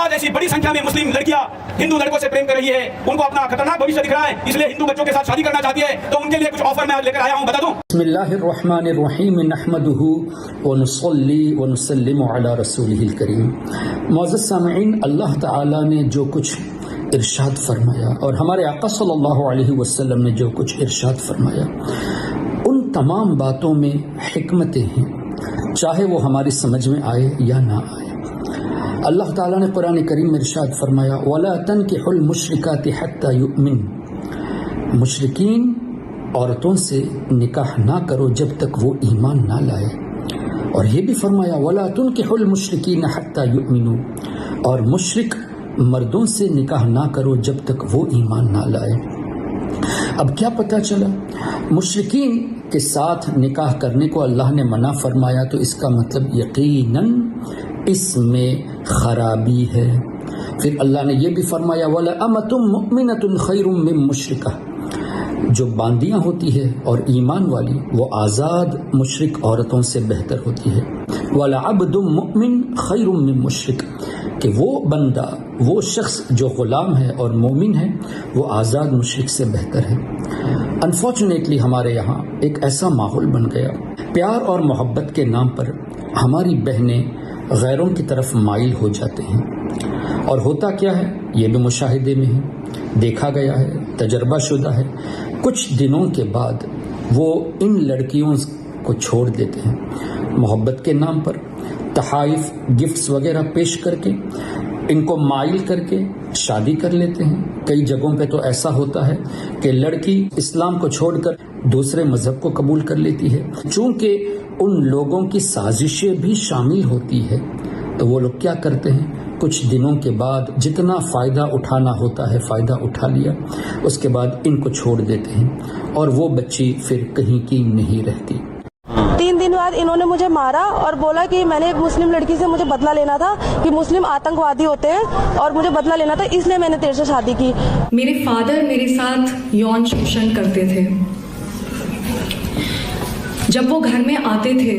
आज ऐसी बड़ी संख्या में मुस्लिम लड़कियां हिंदू लड़कों से प्रेम कर रही है, उनको अपना खतरनाक भविष्य दिख रहा है, इसलिए हिंदू बच्चों के साथ शादी करना चाहती है, तो उनके लिए कुछ ऑफर मैं लेकर आया हूं, बता दूं। बिस्मिल्लाहिर्रहमानिर्रहीम नहमदुहु व नुसल्ली व नुसल्लिमु अला रसूलिहिल करीम। मुअज़्ज़ज़ सामिईन, अल्लाह ताला ने जो कुछ इरशाद फरमाया और हमारे आका सल्लल्लाहु अलैहि वसल्लम ने जो कुछ इरशाद फरमाया, उन तमाम बातों में हिकमतें हैं, चाहे वो हमारी समझ में आए या ना आए। अल्लाह ताला ने कुरान करीम में इरशाद फरमाया, वला तनकिहुल मुशरिकाति हत्ता युमिन, मुशरिकीन औरतों से निकाह ना करो जब तक वो ईमान ना लाए। और ये भी फरमाया, वला तुनकिहुल मुशरिकीन हत्ता युमिनु, और मुशरिक मर्दों से निकाह ना करो जब तक वो ईमान ना लाए। अब क्या पता चला, मुशरिकीन के साथ निकाह करने को अल्लाह ने मना फरमाया, तो इसका मतलब यकीनन इसमें खराबी है। फिर अल्लाह ने यह भी फरमाया, वला अमतुम मुमिनतुन खैरुम मिन मुशरिका, जो बांदियाँ होती है और ईमान वाली वो आज़ाद मुशरिक औरतों से बेहतर होती है। वला अब्दुम मुमिन खैरुम मिन मुशरिक, कि वो बंदा, वो शख्स जो ग़ुलाम है और मोमिन है, वो आज़ाद मुशरिक से बेहतर है। अनफॉर्चुनेटली हमारे यहाँ एक ऐसा माहौल बन गया, प्यार और मोहब्बत के नाम पर हमारी बहनें गैरों की तरफ माइल हो जाते हैं। और होता क्या है, ये भी मुशाहिदे में है, देखा गया है, तजर्बा शुदा है, कुछ दिनों के बाद वो इन लड़कियों को छोड़ देते हैं। मोहब्बत के नाम पर तहाइफ, गिफ्ट्स वगैरह पेश करके इनको माइल करके शादी कर लेते हैं। कई जगहों पे तो ऐसा होता है कि लड़की इस्लाम को छोड़कर दूसरे मजहब को कबूल कर लेती है। चूंकि उन लोगों की साजिशें भी शामिल होती है, तो वो लोग क्या करते हैं, कुछ दिनों के बाद जितना फ़ायदा उठाना होता है फ़ायदा उठा लिया, उसके बाद इनको छोड़ देते हैं और वो बच्ची फिर कहीं की नहीं रहती। 3 दिन बाद इन्होंने मुझे मारा और बोला कि मैंने एक मुस्लिम लड़की से मुझे बदला लेना था, कि मुस्लिम आतंकवादी होते हैं और मुझे बदला लेना था, इसलिए मैंने तेरे से शादी की। मेरे फादर मेरे साथ यौन शोषण करते थे। जब वो घर में आते थे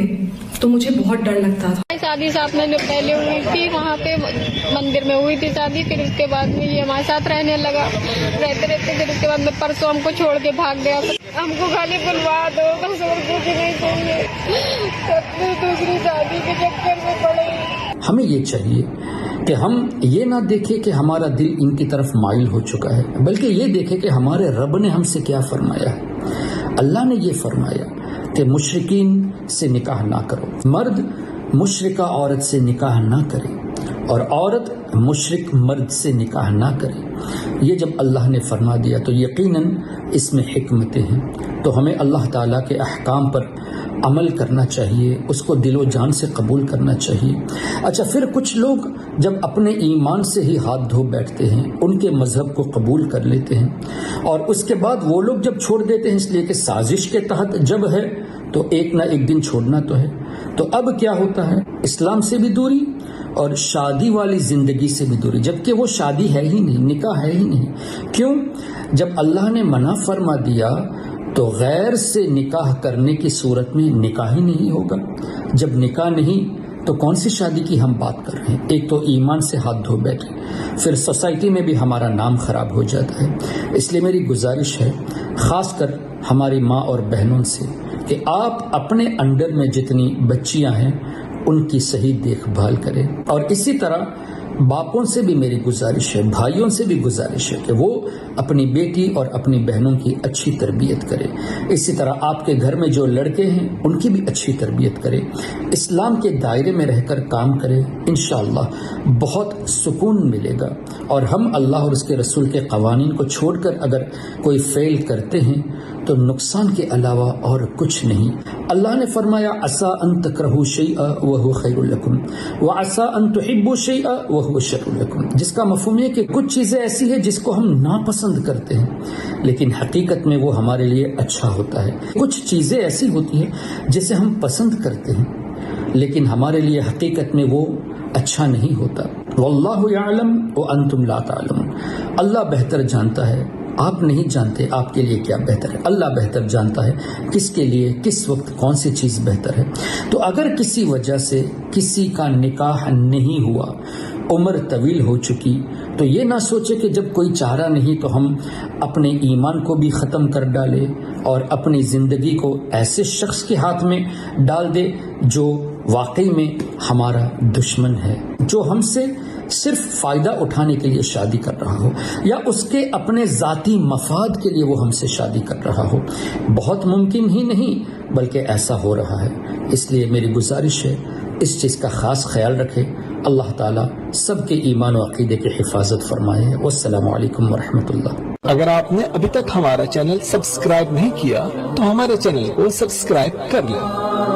तो मुझे बहुत डर लगता था। शादी साथ में पहले हुई थी, वहाँ पे मंदिर में हुई थी शादी, फिर उसके बाद में ये हमारे साथ रहने लगा, रहते रहते फिर उसके बाद में परसों हमको छोड़ के भाग गया। हमको खाली बुलवा दो, बस और कुछ नहीं चाहिए, सब दूसरी शादी के चक्कर में पड़े। हमें ये चाहिए कि हम ये ना देखें कि हमारा दिल इनकी तरफ माइल हो चुका है, बल्कि ये देखें कि हमारे रब ने हमसे क्या फरमाया है। अल्लाह ने ये फरमाया कि मुशरिकीन से निकाह ना करो, मर्द मुशरिका औरत से निकाह ना करे और औरत मुशरिक मर्द से निकाह ना करे। ये जब अल्लाह ने फरमा दिया तो यकीनन इसमें हिकमतें हैं। तो हमें अल्लाह ताला के अहकाम पर अमल करना चाहिए, उसको दिलो जान से कबूल करना चाहिए। अच्छा, फिर कुछ लोग जब अपने ईमान से ही हाथ धो बैठते हैं, उनके मजहब को कबूल कर लेते हैं और उसके बाद वो लोग जब छोड़ देते हैं इसलिए कि साजिश के तहत जब है तो एक ना एक दिन छोड़ना तो है, तो अब क्या होता है, इस्लाम से भी दूरी और शादी वाली जिंदगी से भी दूरी, जबकि वो शादी है ही नहीं, निकाह है ही नहीं। क्यों? जब अल्लाह ने मना फरमा दिया तो गैर से निकाह करने की सूरत में निकाह ही नहीं होगा। जब निकाह नहीं तो कौन सी शादी की हम बात कर रहे हैं। एक तो ईमान से हाथ धो बैठे, फिर सोसाइटी में भी हमारा नाम खराब हो जाता है। इसलिए मेरी गुजारिश है खासकर हमारी माँ और बहनों से कि आप अपने अंडर में जितनी बच्चियां हैं उनकी सही देखभाल करें। और इसी तरह बापों से भी मेरी गुजारिश है, भाइयों से भी गुजारिश है कि वो अपनी बेटी और अपनी बहनों की अच्छी तरबियत करें। इसी तरह आपके घर में जो लड़के हैं उनकी भी अच्छी तरबियत करें, इस्लाम के दायरे में रहकर काम करें। इंशाअल्लाह बहुत सुकून मिलेगा। और हम अल्लाह और उसके रसूल के कवानीन को छोड़कर अगर कोई फेल करते हैं तो नुकसान के अलावा और कुछ नहीं। अल्लाह ने फरमाया, असा अन तकरहू शैअ व हुवा खैरुल लकुम व असा अन तुहिब्बू शैअ व हुवा शर्रुल लकुम, जिसका मफ़हूम है कि कुछ चीज़ें ऐसी है जिसको हम नापसंद करते हैं लेकिन हकीकत में वो हमारे लिए अच्छा होता है। कुछ चीज़ें ऐसी होती हैं जिसे हम पसंद करते हैं लेकिन हमारे लिए हकीकत में वो अच्छा नहीं होता। वल्लाहु यअलम व अंतुम ला तालमून, अल्लाह बेहतर जानता है, आप नहीं जानते आपके लिए क्या बेहतर है। अल्लाह बेहतर जानता है किसके लिए किस वक्त कौन सी चीज़ बेहतर है। तो अगर किसी वजह से किसी का निकाह नहीं हुआ उम्र तवील हो चुकी, तो ये ना सोचे कि जब कोई चारा नहीं तो हम अपने ईमान को भी ख़त्म कर डाले और अपनी ज़िंदगी को ऐसे शख्स के हाथ में डाल दे जो वाकई में हमारा दुश्मन है, जो हमसे सिर्फ फ़ायदा उठाने के लिए शादी कर रहा हो या उसके अपने ज़ाती मफाद के लिए वो हमसे शादी कर रहा हो। बहुत मुमकिन ही नहीं बल्कि ऐसा हो रहा है। इसलिए मेरी गुजारिश है इस चीज़ का ख़ास ख्याल रखें। अल्लाह ताला सबके ईमान और अक़ीदे की हिफाजत फरमाए। वस्सलामु अलैकुम वरहमतुल्लाह। अगर आपने अभी तक हमारा चैनल सब्सक्राइब नहीं किया तो हमारे चैनल को सब्सक्राइब कर लें।